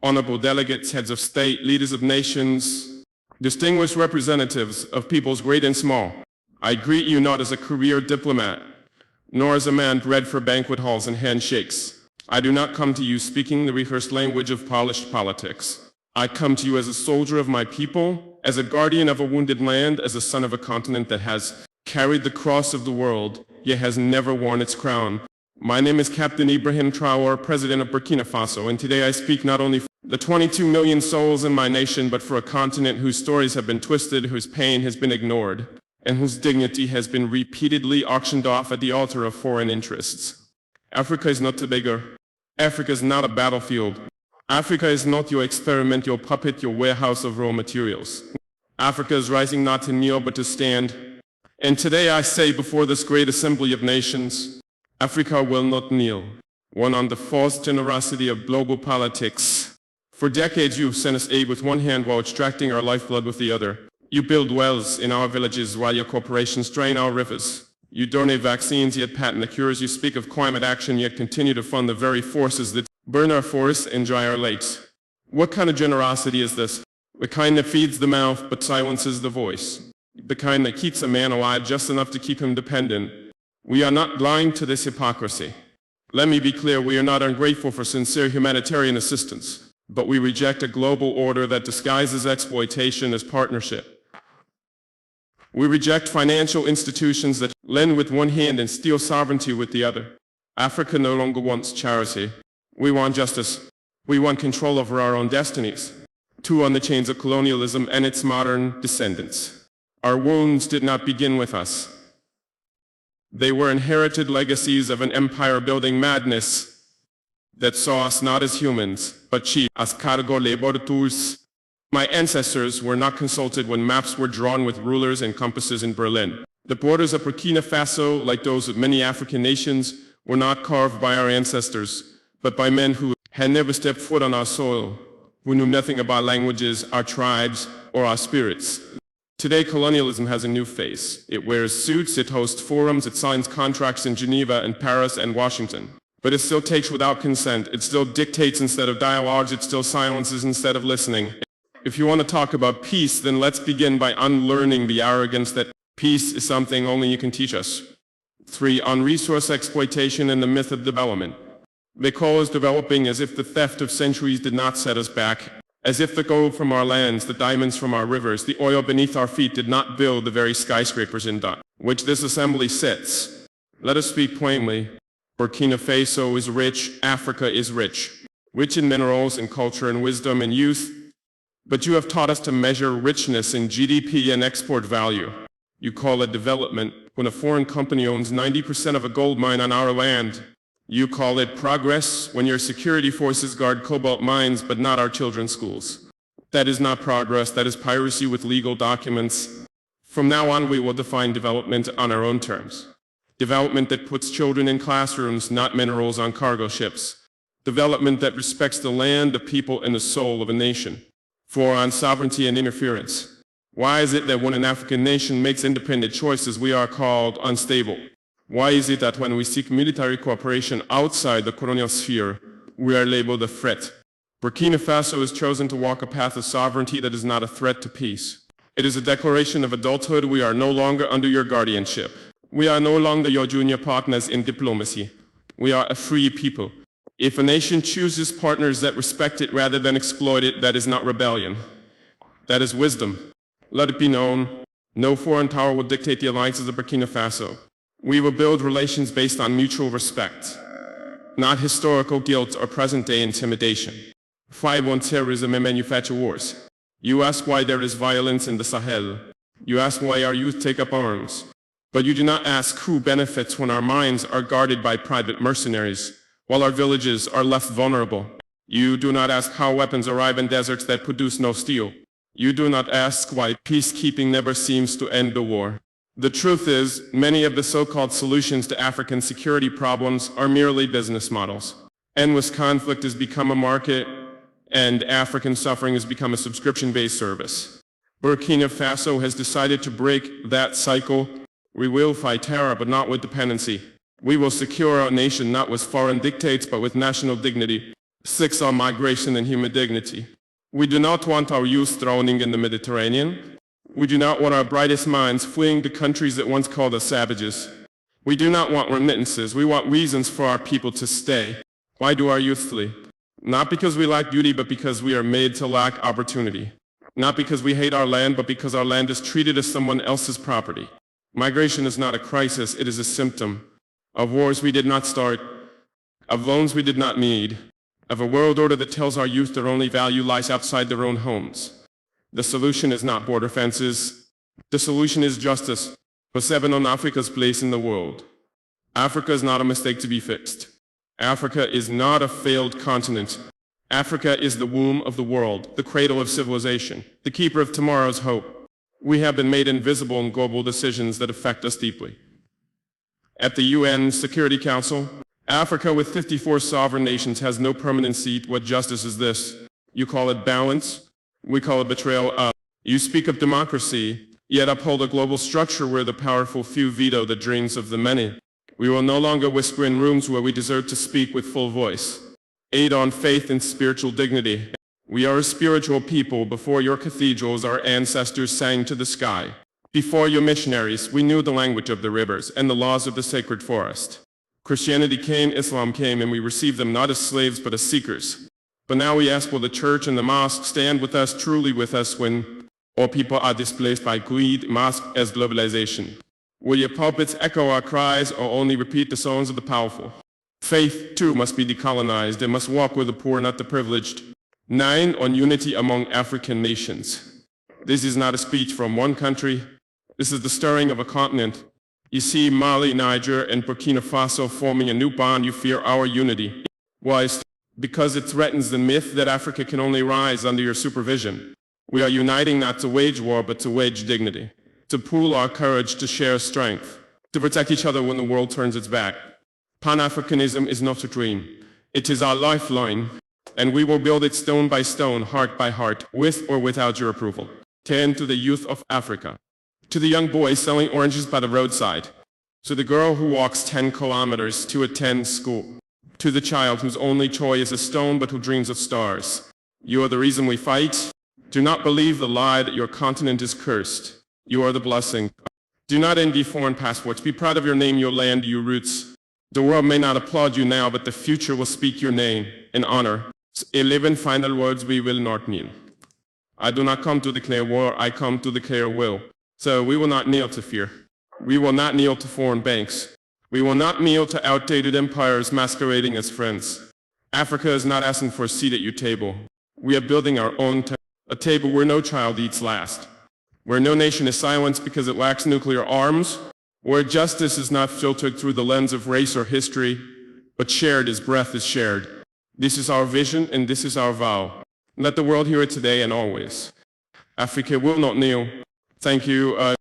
honorable delegates, heads of state, leaders of nations, distinguished representatives of peoples great and small. I greet you not as a career diplomat, nor as a man bred for banquet halls and handshakes. I do not come to you speaking the rehearsed language of polished politics. I come to you as a soldier of my people, as a guardian of a wounded land, as a son of a continent that has carried the cross of the world, yet has never worn its crown. My name is Captain Ibrahim Traore, President of Burkina Faso, and today I speak not only for the 22 million souls in my nation, but for a continent whose stories have been twisted, whose pain has been ignored, and whose dignity has been repeatedly auctioned off at the altar of foreign interests. Africa is not Tobago. Africa is not a battlefield. Africa is not your experiment, your puppet, your warehouse of raw materials. Africa is rising not to kneel, but to stand. And today I say before this great assembly of nations, Africa will not kneel. One on the false generosity of global politics. For decades you've sent us aid with one hand while extracting our lifeblood with the other. You build wells in our villages while your corporations drain our rivers. You donate vaccines yet patent the cures. You speak of climate action yet continue to fund the very forces that burn our forests and dry our lakes. What kind of generosity is this? The kind that feeds the mouth but silences the voice. The kind that keeps a man alive just enough to keep him dependent. We are not blind to this hypocrisy. Let me be clear, we are not ungrateful for sincere humanitarian assistance, but we reject a global order that disguises exploitation as partnership. We reject financial institutions that lend with one hand and steal sovereignty with the other. Africa no longer wants charity. We want justice. We want control over our own destinies. Too on the chains of colonialism and its modern descendants. Our wounds did not begin with us. They were inherited legacies of an empire-building madness that saw us not as humans, but chiefs, as cargo laborators. My ancestors were not consulted when maps were drawn with rulers and compasses in Berlin. The borders of Burkina Faso, like those of many African nations, were not carved by our ancestors, but by men who had never stepped foot on our soil, who knew nothing about languages, our tribes, or our spirits. Today, colonialism has a new face. It wears suits, it hosts forums, it signs contracts in Geneva and Paris and Washington. But it still takes without consent, it still dictates instead of dialogues, it still silences instead of listening. If you want to talk about peace, then let's begin by unlearning the arrogance that peace is something only you can teach us. 3. On resource exploitation and the myth of development. They call us developing as if the theft of centuries did not set us back. As if the gold from our lands, the diamonds from our rivers, the oil beneath our feet did not build the very skyscrapers in which this assembly sits. Let us speak plainly. Burkina Faso is rich, Africa is rich. Rich in minerals and culture and wisdom and youth. But you have taught us to measure richness in GDP and export value. You call it development when a foreign company owns 90% of a gold mine on our land. You call it progress when your security forces guard cobalt mines but not our children's schools. That is not progress, that is piracy with legal documents. From now on we will define development on our own terms. Development that puts children in classrooms, not minerals on cargo ships. Development that respects the land, the people, and the soul of a nation. 4. On sovereignty and interference. Why is it that when an African nation makes independent choices we are called unstable? Why is it that when we seek military cooperation outside the colonial sphere, we are labeled a threat? Burkina Faso has chosen to walk a path of sovereignty that is not a threat to peace. It is a declaration of adulthood. We are no longer under your guardianship. We are no longer your junior partners in diplomacy. We are a free people. If a nation chooses partners that respect it rather than exploit it, that is not rebellion. That is wisdom. Let it be known, no foreign power will dictate the alliances of Burkina Faso. We will build relations based on mutual respect, not historical guilt or present-day intimidation. 5. On terrorism and manufacture wars. You ask why there is violence in the Sahel. You ask why our youth take up arms. But you do not ask who benefits when our mines are guarded by private mercenaries, while our villages are left vulnerable. You do not ask how weapons arrive in deserts that produce no steel. You do not ask why peacekeeping never seems to end the war. The truth is, many of the so-called solutions to African security problems are merely business models. Endless conflict has become a market, and African suffering has become a subscription-based service. Burkina Faso has decided to break that cycle. We will fight terror, but not with dependency. We will secure our nation not with foreign dictates, but with national dignity. 6 on migration and human dignity. We do not want our youth drowning in the Mediterranean. We do not want our brightest minds fleeing the countries that once called us savages. We do not want remittances. We want reasons for our people to stay. Why do our youth flee? Not because we lack beauty, but because we are made to lack opportunity. Not because we hate our land, but because our land is treated as someone else's property. Migration is not a crisis, it is a symptom of wars we did not start, of loans we did not need, of a world order that tells our youth their only value lies outside their own homes. The solution is not border fences. The solution is justice for 7 on Africa's place in the world. Africa is not a mistake to be fixed. Africa is not a failed continent. Africa is the womb of the world, the cradle of civilization, the keeper of tomorrow's hope. We have been made invisible in global decisions that affect us deeply. At the UN Security Council, Africa with 54 sovereign nations has no permanent seat. What justice is this? You call it balance? We call it betrayal of. You speak of democracy, yet uphold a global structure where the powerful few veto the dreams of the many. We will no longer whisper in rooms where we deserve to speak with full voice. Aid on faith and spiritual dignity. We are a spiritual people. Before your cathedrals, our ancestors sang to the sky. Before your missionaries, we knew the language of the rivers and the laws of the sacred forest. Christianity came, Islam came, and we received them not as slaves but as seekers. But now we ask, will the church and the mosque stand with us, truly with us, when all people are displaced by greed, mosque as globalization? Will your pulpits echo our cries or only repeat the songs of the powerful? Faith, too, must be decolonized. It must walk with the poor, not the privileged. 9 on unity among African nations. This is not a speech from one country. This is the stirring of a continent. You see Mali, Niger, and Burkina Faso forming a new bond. You fear our unity. Why? Because it threatens the myth that Africa can only rise under your supervision. We are uniting not to wage war, but to wage dignity, to pool our courage, to share strength, to protect each other when the world turns its back. Pan-Africanism is not a dream. It is our lifeline, and we will build it stone by stone, heart by heart, with or without your approval. 10 to the youth of Africa, to the young boy selling oranges by the roadside, to the girl who walks 10 kilometers to attend school, to the child whose only toy is a stone but who dreams of stars. You are the reason we fight. Do not believe the lie that your continent is cursed. You are the blessing. Do not envy foreign passports. Be proud of your name, your land, your roots. The world may not applaud you now, but the future will speak your name in honor. 11 final words: we will not kneel. I do not come to declare war, I come to declare will. So we will not kneel to fear. We will not kneel to foreign banks. We will not kneel to outdated empires masquerading as friends. Africa is not asking for a seat at your table. We are building our own table, a table where no child eats last, where no nation is silenced because it lacks nuclear arms, where justice is not filtered through the lens of race or history, but shared as breath is shared. This is our vision and this is our vow. Let the world hear it today and always. Africa will not kneel. Thank you.